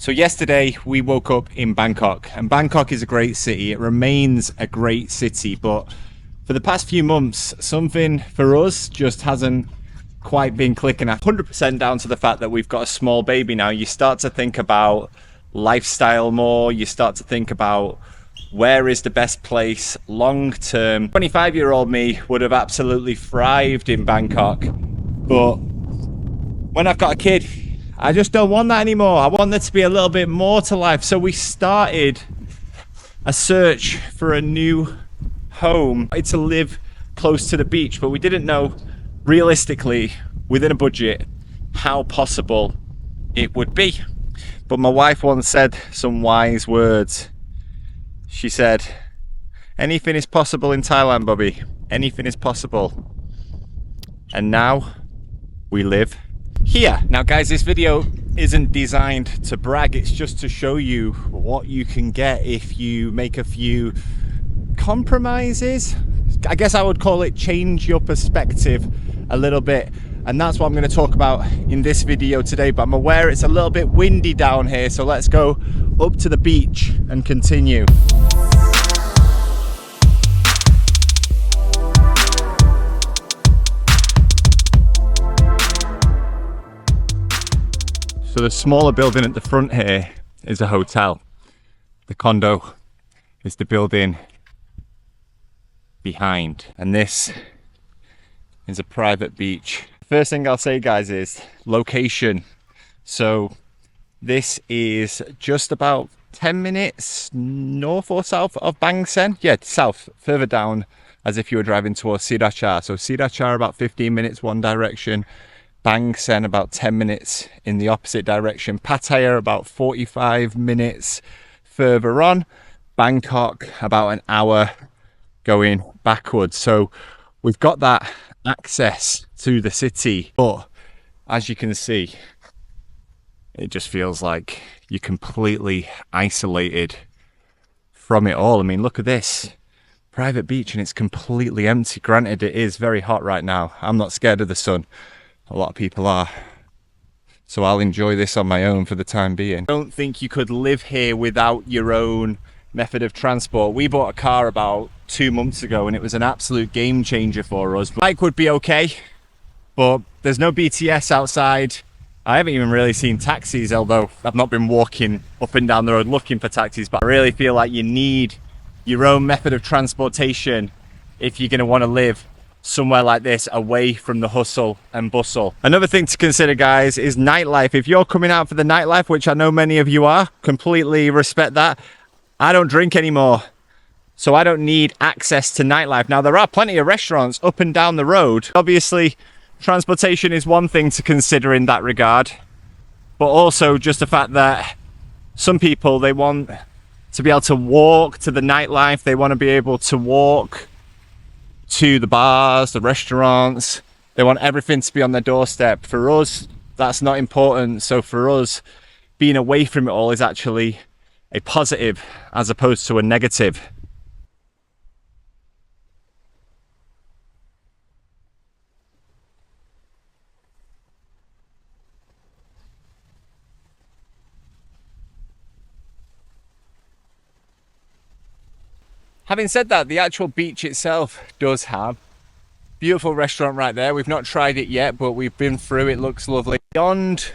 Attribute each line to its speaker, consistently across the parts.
Speaker 1: So yesterday we woke up in Bangkok, and Bangkok is a great city. It remains a great city, but for the past few months, something for us just hasn't quite been clicking. 100% down to the fact that we've got a small baby now. You start to think about lifestyle more. You start to think about where is the best place long term. 25-year-old me would have absolutely thrived in Bangkok, but when I've got a kid, I just don't want that anymore. I want there to be a little bit more to life. So we started a search for a new home. It's to live close to the beach, but we didn't know realistically within a budget how possible it would be. But my wife once said some wise words. She said, anything is possible in Thailand, Bobby. Anything is possible. And now we live here. Now guys, this video isn't designed to brag, it's just to show you what you can get if you make a few compromises. I guess I would call it change your perspective a little bit, and that's what I'm going to talk about in this video today. But I'm aware it's a little bit windy down here, so let's go up to the beach and continue. So the smaller building at the front here is a hotel. The condo is the building behind, and this is a private beach. First thing I'll say, guys, is location. So this is just about 10 minutes north or south of Bang Sen. Yeah, south, further down, as if you were driving towards Sriracha. So Sriracha about 15 minutes one direction, Bang Sen about 10 minutes in the opposite direction, Pattaya about 45 minutes further on, Bangkok about an hour going backwards. So we've got that access to the city, but as you can see, it just feels like you're completely isolated from it all. I mean, look at this private beach and it's completely empty. Granted, it is very hot right now. I'm not scared of the sun. A lot of people are, so I'll enjoy this on my own for the time being. I don't think you could live here without your own method of transport. We bought a car about 2 months ago and it was an absolute game changer for us. Bike would be okay, but there's no BTS outside. I haven't even really seen taxis, although I've not been walking up and down the road looking for taxis, but I really feel like you need your own method of transportation if you're going to want to live somewhere like this, away from the hustle and bustle. Another thing to consider, guys, is nightlife. If you're coming out for the nightlife, which I know many of you are, completely respect that. I don't drink anymore, so I don't need access to nightlife. Now, there are plenty of restaurants up and down the road. Obviously, transportation is one thing to consider in that regard, but also just the fact that some people, they want to be able to walk to the nightlife. They want to be able to walk to the bars, the restaurants. They want everything to be on their doorstep. For us, that's not important. So for us, being away from it all is actually a positive as opposed to a negative. Having said that, the actual beach itself does have a beautiful restaurant right there. We've not tried it yet, but we've been through. It looks lovely. Beyond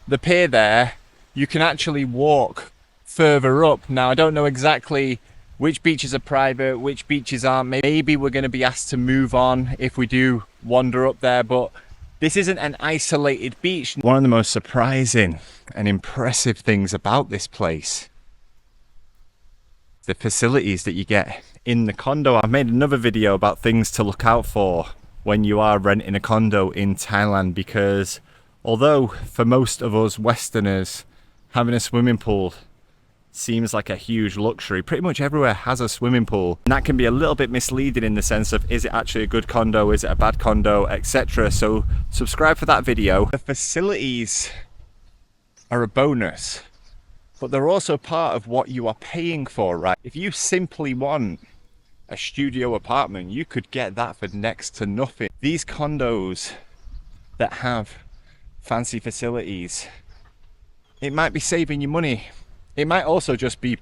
Speaker 1: the pier there, you can actually walk further up. Now, I don't know exactly which beaches are private, which beaches aren't. Maybe we're going to be asked to move on if we do wander up there, but this isn't an isolated beach. One of the most surprising and impressive things about this place, the facilities that you get in the condo. I've made another video about things to look out for when you are renting a condo in Thailand, because although for most of us Westerners, having a swimming pool seems like a huge luxury, pretty much everywhere has a swimming pool, and that can be a little bit misleading in the sense of, is it actually a good condo, is it a bad condo, etc. So subscribe for that video. The facilities are a bonus, but they're also part of what you are paying for, right? If you simply want a studio apartment, you could get that for next to nothing. These condos that have fancy facilities, it might be saving you money. It might also just be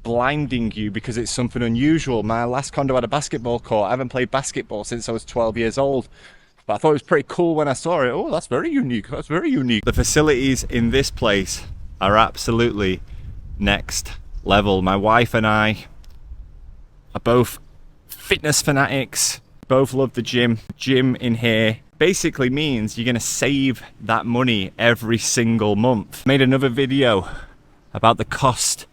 Speaker 1: blinding you because it's something unusual. My last condo had a basketball court. I haven't played basketball since I was 12 years old. But I thought it was pretty cool when I saw it. Oh, that's very unique. That's very unique. The facilities in this place are absolutely next level. My wife and I are both fitness fanatics. Both love the gym. Gym in here basically means you're going to save that money every single month. Made another video about the cost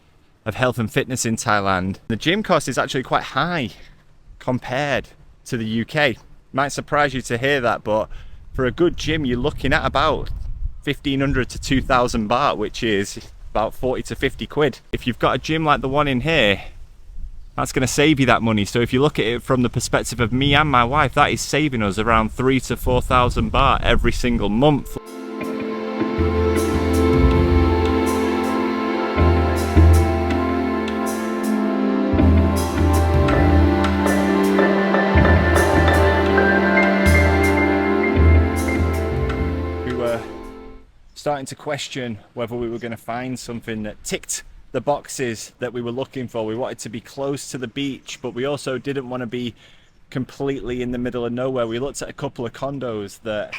Speaker 1: of health and fitness in Thailand. The gym cost is actually quite high compared to the UK. Might surprise you to hear that, but for a good gym you're looking at about 1,500 to 2,000 baht, which is about 40 to 50 quid. If you've got a gym like the one in here, that's going to save you that money. So if you look at it from the perspective of me and my wife, that is saving us around 3,000 to 4,000 baht every single month. We were starting to question whether we were going to find something that ticked the boxes that we were looking for. We wanted to be close to the beach, but we also didn't want to be completely in the middle of nowhere. We looked at a couple of condos that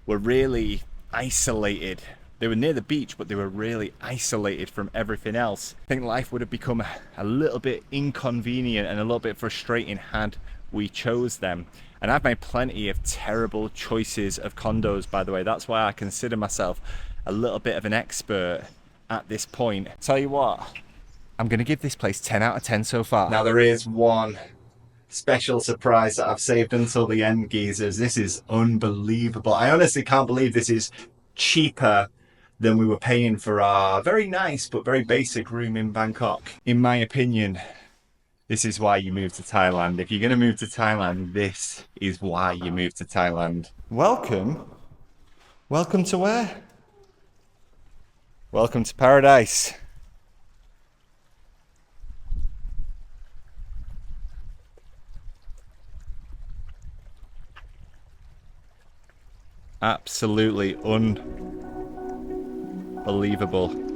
Speaker 1: were really isolated. They were near the beach, but they were really isolated from everything else. I think life would have become a little bit inconvenient and a little bit frustrating had we chose them. And I've made plenty of terrible choices of condos, by the way. That's why I consider myself a little bit of an expert at this point. Tell you what, I'm gonna give this place 10 out of 10 so far. Now there is one special surprise that I've saved until the end, geezers. This is unbelievable. I honestly can't believe this is cheaper than we were paying for our very nice but very basic room in Bangkok. In my opinion, this is why you move to Thailand. If you're gonna move to Thailand, this is why you move to Thailand. Welcome to where? Welcome to paradise. Absolutely unbelievable.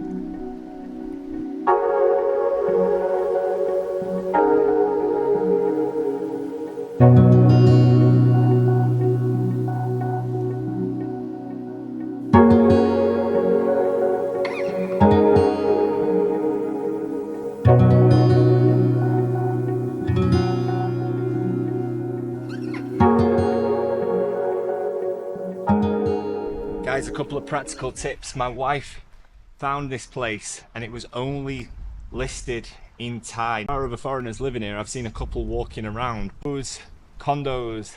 Speaker 1: Guys, a couple of practical tips. My wife found this place and it was only listed in Thai. There are other foreigners living here. I've seen a couple walking around. Those condos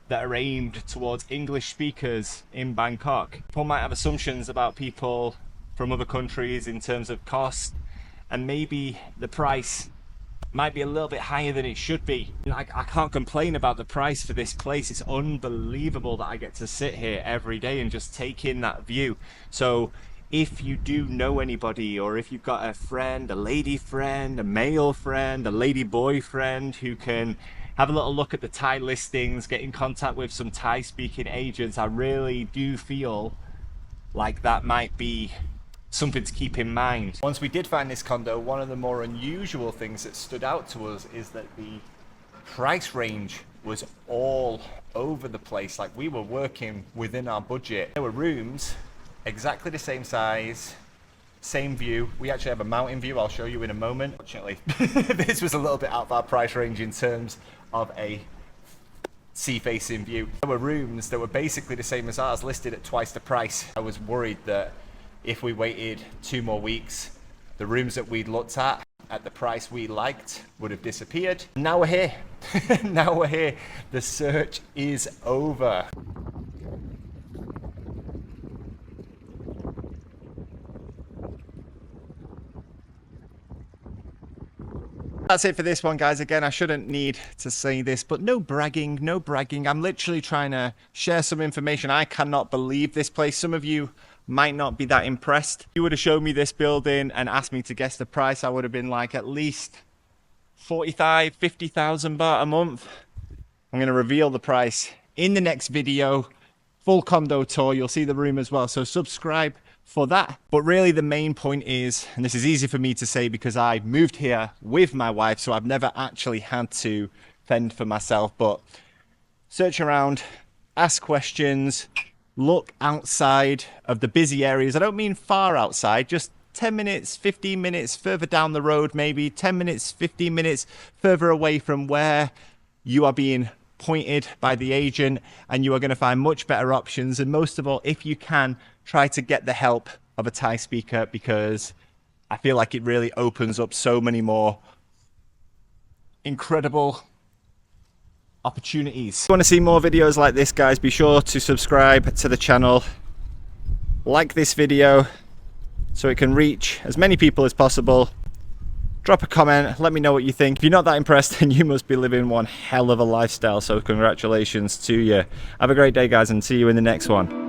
Speaker 1: that are aimed towards English speakers in Bangkok. People might have assumptions about people from other countries in terms of cost, and maybe the price might be a little bit higher than it should be. I can't complain about the price for this place. It's unbelievable that I get to sit here every day and just take in that view. So if you do know anybody, or if you've got a friend, a lady friend, a male friend, a lady boyfriend who can have a little look at the Thai listings, get in contact with some Thai speaking agents, I really do feel like that might be something to keep in mind. Once we did find this condo, one of the more unusual things that stood out to us is that the price range was all over the place. Like, we were working within our budget. There were rooms exactly the same size, same view. We actually have a mountain view, I'll show you in a moment. Fortunately, this was a little bit out of our price range in terms of a sea-facing view. There were rooms that were basically the same as ours, listed at twice the price. I was worried that if we waited 2 more weeks, the rooms that we'd looked at the price we liked would have disappeared. Now we're here. Now we're here. The search is over. That's it for this one, guys. Again, I shouldn't need to say this, but no bragging, no bragging. I'm literally trying to share some information. I cannot believe this place. Some of you might not be that impressed. If you would have shown me this building and asked me to guess the price, I would have been like at least 45, 50,000 baht a month. I'm going to reveal the price in the next video. full condo tour. You'll see the room as well, so subscribe for that. But really the main point is, and this is easy for me to say because I moved here with my wife, so I've never actually had to fend for myself, but search around, ask questions, look outside of the busy areas. I don't mean far outside, just 10 minutes, 15 minutes further down the road, maybe 10 minutes, 15 minutes further away from where you are being pointed by the agent, and you are going to find much better options. And most of all, if you can, try to get the help of a Thai speaker, because I feel like it really opens up so many more incredible opportunities. If you want to see more videos like this, guys, be sure to subscribe to the channel, like this video so it can reach as many people as possible. Drop a comment, let me know what you think. If you're not that impressed, then you must be living one hell of a lifestyle, so congratulations to you. Have a great day, guys, and see you in the next one.